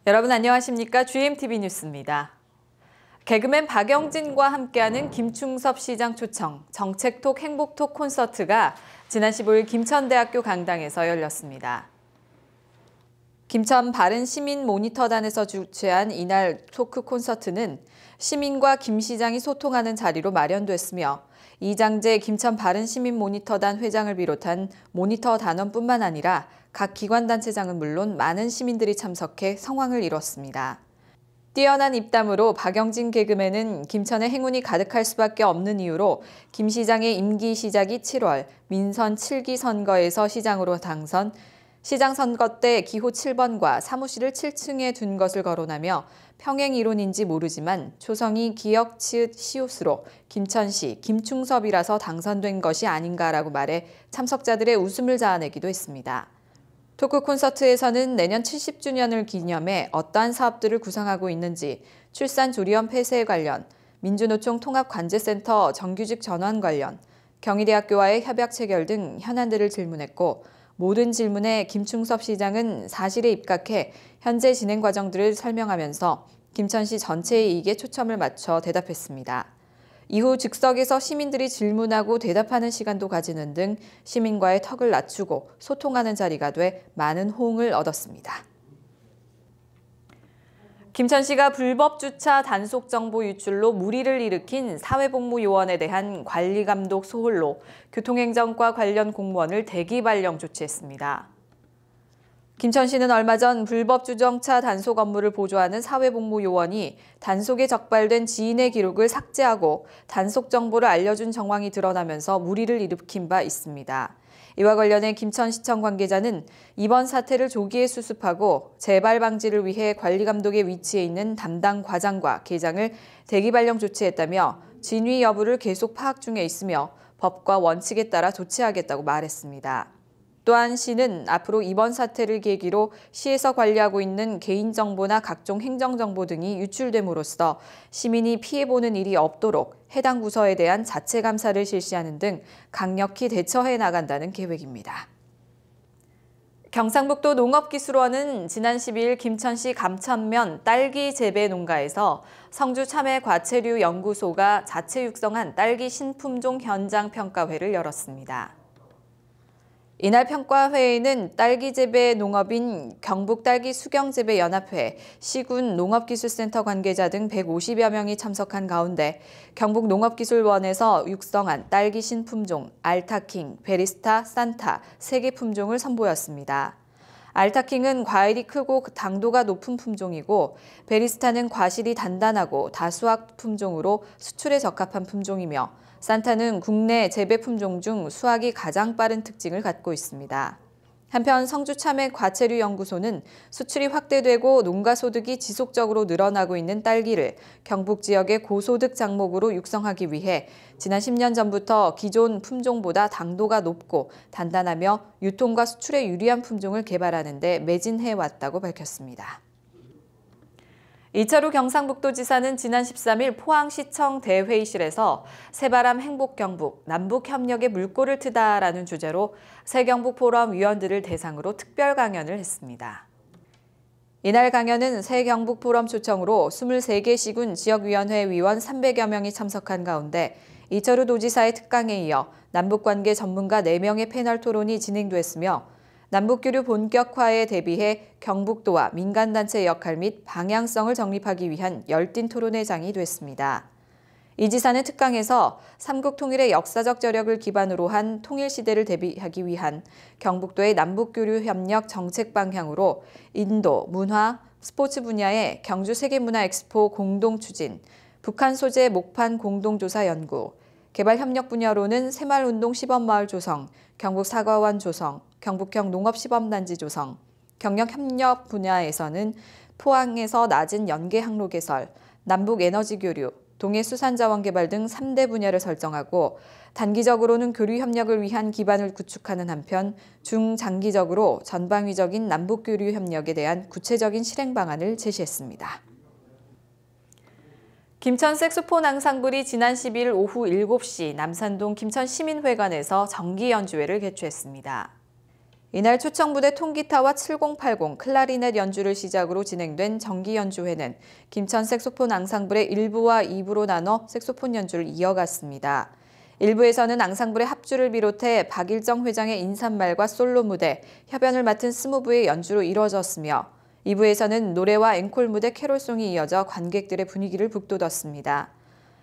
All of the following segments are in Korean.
여러분 안녕하십니까? GMTV 뉴스입니다. 개그맨 박영진과 함께하는 김충섭 시장 초청 정책톡 행복톡 콘서트가 지난 15일 김천대학교 강당에서 열렸습니다. 김천 바른시민 모니터단에서 주최한 이날 토크 콘서트는 시민과 김 시장이 소통하는 자리로 마련됐으며 이장재 김천 바른시민 모니터단 회장을 비롯한 모니터 단원뿐만 아니라 각 기관단체장은 물론 많은 시민들이 참석해 성황을 이뤘습니다. 뛰어난 입담으로 박영진 개그맨은 김천의 행운이 가득할 수밖에 없는 이유로 김 시장의 임기 시작이 7월 민선 7기 선거에서 시장으로 당선, 시장 선거 때 기호 7번과 사무실을 7층에 둔 것을 거론하며 평행 이론인지 모르지만 초성이 기역, 치읓, 시옷으로 김천시 김충섭이라서 당선된 것이 아닌가라고 말해 참석자들의 웃음을 자아내기도 했습니다. 토크 콘서트에서는 내년 70주년을 기념해 어떠한 사업들을 구상하고 있는지, 출산조리원 폐쇄 관련, 민주노총 통합관제센터 정규직 전환 관련, 경희대학교와의 협약 체결 등 현안들을 질문했고, 모든 질문에 김충섭 시장은 사실에 입각해 현재 진행 과정들을 설명하면서 김천시 전체의 이익에 초점을 맞춰 대답했습니다. 이후 즉석에서 시민들이 질문하고 대답하는 시간도 가지는 등 시민과의 턱을 낮추고 소통하는 자리가 돼 많은 호응을 얻었습니다. 김천시가 불법 주차 단속 정보 유출로 물의를 일으킨 사회복무요원에 대한 관리감독 소홀로 교통행정과 관련 공무원을 대기 발령 조치했습니다. 김천시는 얼마 전 불법 주정차 단속 업무를 보조하는 사회복무요원이 단속에 적발된 지인의 기록을 삭제하고 단속 정보를 알려준 정황이 드러나면서 물의를 일으킨 바 있습니다. 이와 관련해 김천시청 관계자는 이번 사태를 조기에 수습하고 재발 방지를 위해 관리감독에 위치해 있는 담당 과장과 계장을 대기 발령 조치했다며 진위 여부를 계속 파악 중에 있으며 법과 원칙에 따라 조치하겠다고 말했습니다. 또한 시는 앞으로 이번 사태를 계기로 시에서 관리하고 있는 개인정보나 각종 행정정보 등이 유출됨으로써 시민이 피해보는 일이 없도록 해당 부서에 대한 자체 감사를 실시하는 등 강력히 대처해 나간다는 계획입니다. 경상북도 농업기술원은 지난 12일 김천시 감천면 딸기 재배 농가에서 성주 참외 과체류 연구소가 자체 육성한 딸기 신품종 현장 평가회를 열었습니다. 이날 평가회에는 딸기 재배 농업인 경북딸기수경재배연합회, 시군 농업기술센터 관계자 등 150여 명이 참석한 가운데 경북농업기술원에서 육성한 딸기 신품종 알타킹, 베리스타, 산타 3개 품종을 선보였습니다. 알타킹은 과일이 크고 당도가 높은 품종이고 베리스타는 과실이 단단하고 다수학 품종으로 수출에 적합한 품종이며 산타는 국내 재배 품종 중 수확이 가장 빠른 특징을 갖고 있습니다. 한편 성주참외 과체류 연구소는 수출이 확대되고 농가 소득이 지속적으로 늘어나고 있는 딸기를 경북 지역의 고소득 작목으로 육성하기 위해 지난 10년 전부터 기존 품종보다 당도가 높고 단단하며 유통과 수출에 유리한 품종을 개발하는 데 매진해왔다고 밝혔습니다. 이철우 경상북도지사는 지난 13일 포항시청 대회의실에서 새바람 행복경북, 남북협력에 물꼬를 트다라는 주제로 새경북 포럼 위원들을 대상으로 특별 강연을 했습니다. 이날 강연은 새경북 포럼 초청으로 23개 시군 지역위원회 위원 300여 명이 참석한 가운데 이철우 도지사의 특강에 이어 남북관계 전문가 4명의 패널 토론이 진행됐으며 남북교류 본격화에 대비해 경북도와 민간단체의 역할 및 방향성을 정립하기 위한 열띤 토론회장이 됐습니다. 이 지사는 특강에서 삼국 통일의 역사적 저력을 기반으로 한 통일시대를 대비하기 위한 경북도의 남북교류 협력 정책 방향으로 인도, 문화, 스포츠 분야의 경주 세계문화엑스포 공동 추진, 북한 소재 목판 공동조사 연구, 개발협력 분야로는 새마을운동 시범마을 조성, 경북사과원 조성, 경북형 농업시범단지 조성, 경력협력 분야에서는 포항에서 낮은 연계 항로 개설, 남북 에너지 교류, 동해 수산자원 개발 등 3대 분야를 설정하고 단기적으로는 교류 협력을 위한 기반을 구축하는 한편 중장기적으로 전방위적인 남북 교류 협력에 대한 구체적인 실행 방안을 제시했습니다. 김천 색소폰 앙상블이 지난 12일 오후 7시 남산동 김천시민회관에서 정기 연주회를 개최했습니다. 이날 초청부대 통기타와 7080 클라리넷 연주를 시작으로 진행된 정기 연주회는 김천 색소폰 앙상블의 1부와 2부로 나눠 색소폰 연주를 이어갔습니다. 1부에서는 앙상블의 합주를 비롯해 박일정 회장의 인사말과 솔로 무대, 협연을 맡은 스무부의 연주로 이뤄졌으며 2부에서는 노래와 앵콜 무대 캐롤송이 이어져 관객들의 분위기를 북돋웠습니다.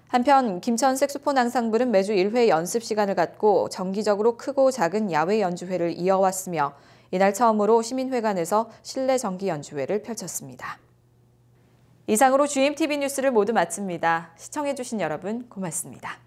한편 김천 색소폰 앙상블은 매주 1회 연습 시간을 갖고 정기적으로 크고 작은 야외 연주회를 이어왔으며 이날 처음으로 시민회관에서 실내 정기 연주회를 펼쳤습니다. 이상으로 GMTV 뉴스를 모두 마칩니다. 시청해주신 여러분 고맙습니다.